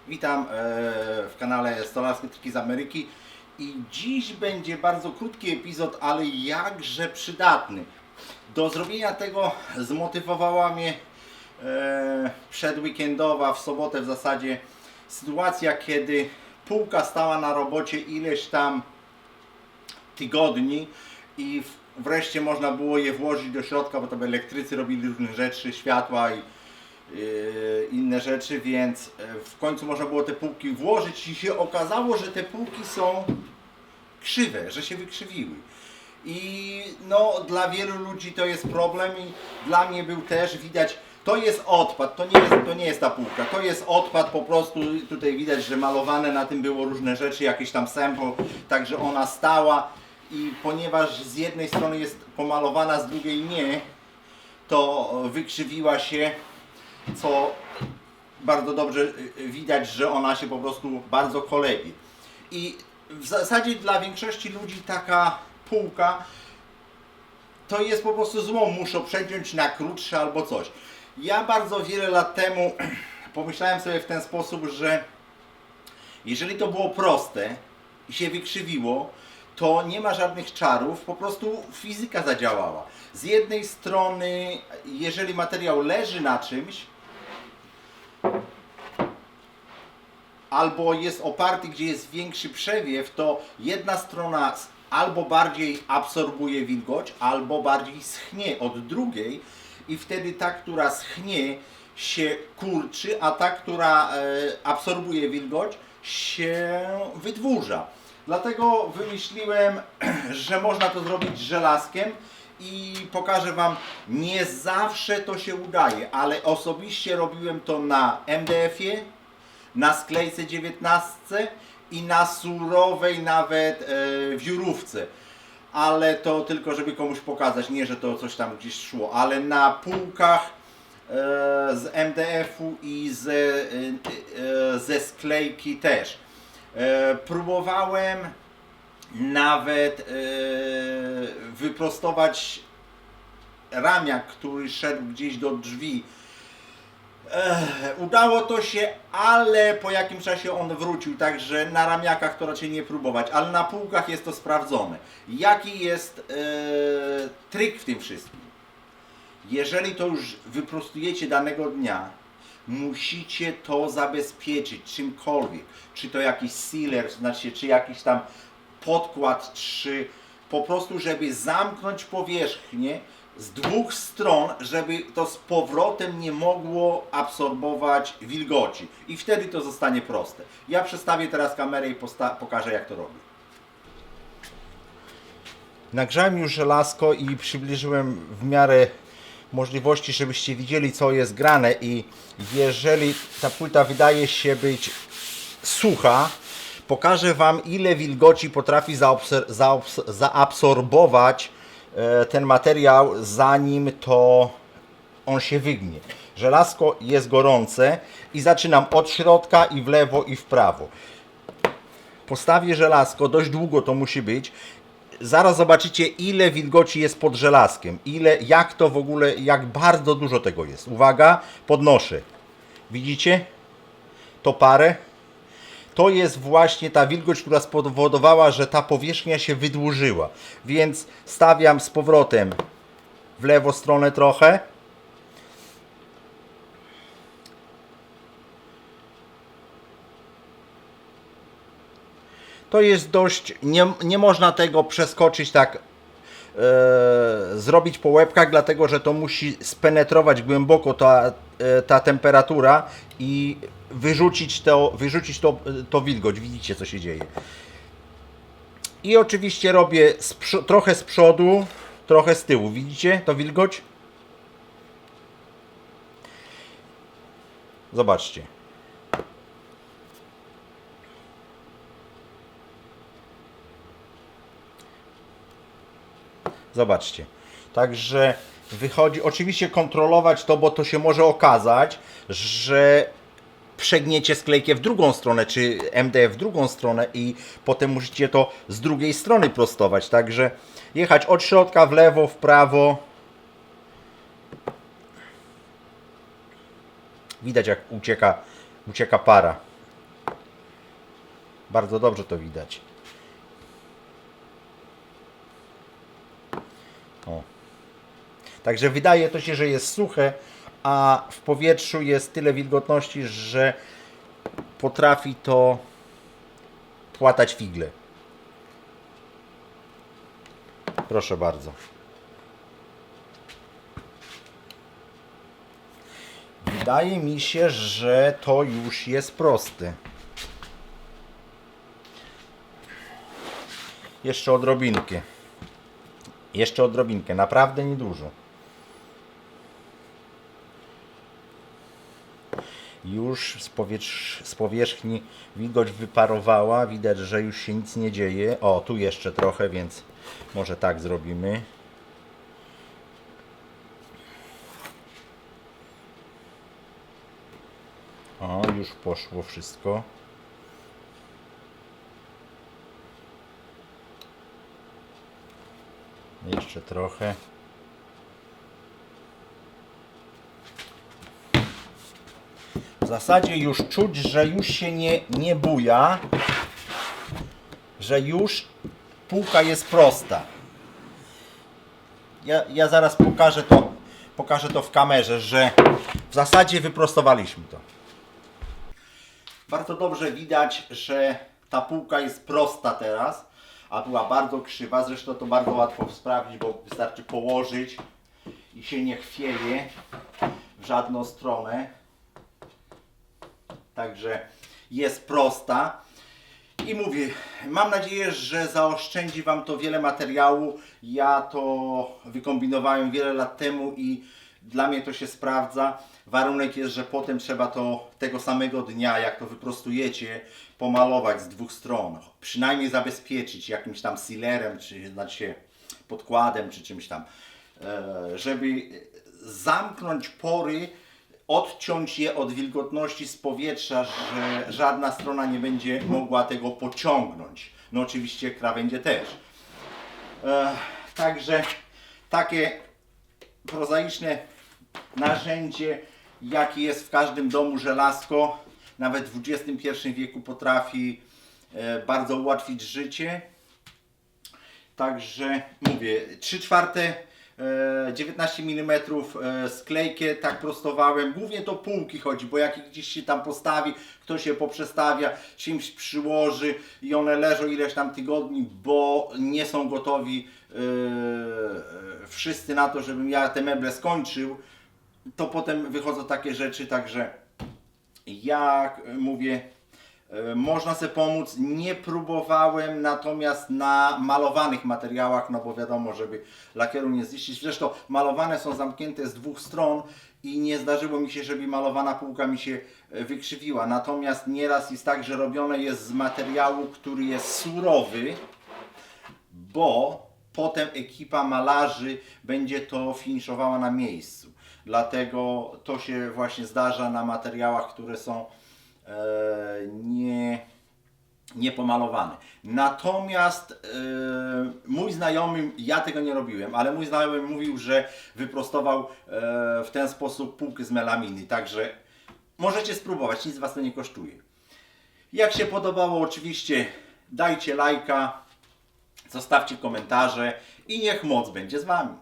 Witam w kanale Stolarskie Triki z Ameryki i dziś będzie bardzo krótki epizod, ale jakże przydatny. Do zrobienia tego zmotywowała mnie przedweekendowa, w sobotę w zasadzie, sytuacja, kiedy półka stała na robocie ileś tam tygodni i wreszcie można było je włożyć do środka, bo tam elektrycy robili różne rzeczy, światła i inne rzeczy, więc w końcu można było te półki włożyć i się okazało, że te półki są krzywe, że się wykrzywiły. I no, dla wielu ludzi to jest problem i dla mnie był też, widać, to jest odpad, to nie jest ta półka, to jest odpad po prostu, tutaj widać, że malowane na tym było różne rzeczy, jakieś tam sample, także ona stała i ponieważ z jednej strony jest pomalowana, z drugiej nie, to wykrzywiła się, co bardzo dobrze widać, że ona się po prostu bardzo kolebie. I w zasadzie dla większości ludzi taka półka to jest po prostu zło, muszą przeciąć na krótsze albo coś. Ja bardzo wiele lat temu pomyślałem sobie w ten sposób, że jeżeli to było proste i się wykrzywiło, to nie ma żadnych czarów, po prostu fizyka zadziałała. Z jednej strony, jeżeli materiał leży na czymś, albo jest oparty, gdzie jest większy przewiew, to jedna strona albo bardziej absorbuje wilgoć, albo bardziej schnie od drugiej i wtedy ta, która schnie, się kurczy, a ta, która absorbuje wilgoć, się wydłuża. Dlatego wymyśliłem, że można to zrobić żelazkiem i pokażę Wam, nie zawsze to się udaje, ale osobiście robiłem to na MDF-ie, na sklejce 19 i na surowej nawet wiórówce. Ale to tylko, żeby komuś pokazać, nie, że to coś tam gdzieś szło, ale na półkach z MDF-u i ze sklejki też. Próbowałem nawet wyprostować ramiak, który szedł gdzieś do drzwi. Udało to się, ale po jakimś czasie on wrócił, także na ramiakach to raczej nie próbować, ale na półkach jest to sprawdzone. Jaki jest trik w tym wszystkim? Jeżeli to już wyprostujecie danego dnia, musicie to zabezpieczyć czymkolwiek. Czy to jakiś sealer, znaczy, czy jakiś tam podkład, czy po prostu, żeby zamknąć powierzchnię z dwóch stron, żeby to z powrotem nie mogło absorbować wilgoci. I wtedy to zostanie proste. Ja przestawię teraz kamerę i pokażę, jak to robię. Nagrzałem już żelazko i przybliżyłem w miarę możliwości, żebyście widzieli, co jest grane, i jeżeli ta płyta wydaje się być sucha, pokażę Wam, ile wilgoci potrafi zaabsorbować ten materiał, zanim to on się wygnie. Żelazko jest gorące i zaczynam od środka i w lewo i w prawo. Postawię żelazko, dość długo to musi być. Zaraz zobaczycie, ile wilgoci jest pod żelazkiem, jak to w ogóle, jak bardzo dużo tego jest. Uwaga, podnoszę. Widzicie? To parę. To jest właśnie ta wilgoć, która spowodowała, że ta powierzchnia się wydłużyła. Więc stawiam z powrotem w lewą stronę trochę. To jest dość, nie można tego przeskoczyć tak, zrobić po łebkach, dlatego że to musi spenetrować głęboko ta temperatura i wyrzucić to wilgoć. Widzicie, co się dzieje. I oczywiście robię trochę z przodu, trochę z tyłu. Widzicie to wilgoć? Zobaczcie. Zobaczcie. Także wychodzi, oczywiście kontrolować to, bo to się może okazać, że przegniecie sklejkę w drugą stronę, czy MDF w drugą stronę i potem musicie to z drugiej strony prostować. Także jechać od środka w lewo, w prawo. Widać, jak ucieka para. Bardzo dobrze to widać. O. Także wydaje to się, że jest suche, a w powietrzu jest tyle wilgotności, że potrafi to płatać figle. Proszę bardzo. Wydaje mi się, że to już jest proste. Jeszcze odrobinkę. Jeszcze odrobinkę, naprawdę niedużo. Już z powierzchni wilgoć wyparowała. Widać, że już się nic nie dzieje. O, tu jeszcze trochę, więc może tak zrobimy. O, już poszło wszystko. Jeszcze trochę. W zasadzie już czuć, że już się nie buja, że już półka jest prosta. Ja zaraz pokażę to w kamerze, że w zasadzie wyprostowaliśmy to. Bardzo dobrze widać, że ta półka jest prosta teraz, a była bardzo krzywa. Zresztą to bardzo łatwo sprawdzić, bo wystarczy położyć i się nie chwieje w żadną stronę. Także jest prosta. I mówię, mam nadzieję, że zaoszczędzi Wam to wiele materiału. Ja to wykombinowałem wiele lat temu i dla mnie to się sprawdza. Warunek jest, że potem trzeba to tego samego dnia, jak to wyprostujecie, pomalować z dwóch stron. Przynajmniej zabezpieczyć jakimś tam sealerem, czy znaczy podkładem, czy czymś tam, żeby zamknąć pory, odciąć je od wilgotności z powietrza, że żadna strona nie będzie mogła tego pociągnąć. No oczywiście krawędzie też. Także takie prozaiczne narzędzie, jakie jest w każdym domu żelazko, nawet w XXI wieku potrafi bardzo ułatwić życie. Także mówię, 3/4 19 mm sklejkę tak prostowałem. Głównie to półki chodzi, bo jak gdzieś się tam postawi, ktoś je poprzestawia, czymś przyłoży i one leżą ileś tam tygodni, bo nie są gotowi wszyscy na to, żebym ja te meble skończył, to potem wychodzą takie rzeczy, także jak mówię, można sobie pomóc. Nie próbowałem natomiast na malowanych materiałach, no bo wiadomo, żeby lakieru nie zniszczyć. Zresztą malowane są zamknięte z dwóch stron i nie zdarzyło mi się, żeby malowana półka mi się wykrzywiła. Natomiast nieraz jest tak, że robione jest z materiału, który jest surowy, bo potem ekipa malarzy będzie to finiszowała na miejscu. Dlatego to się właśnie zdarza na materiałach, które są niepomalowane. Natomiast mój znajomy, ja tego nie robiłem, ale mój znajomy mówił, że wyprostował w ten sposób półkę z melaminy. Także możecie spróbować, nic Was to nie kosztuje. Jak się podobało, oczywiście dajcie lajka, zostawcie komentarze i niech moc będzie z Wami.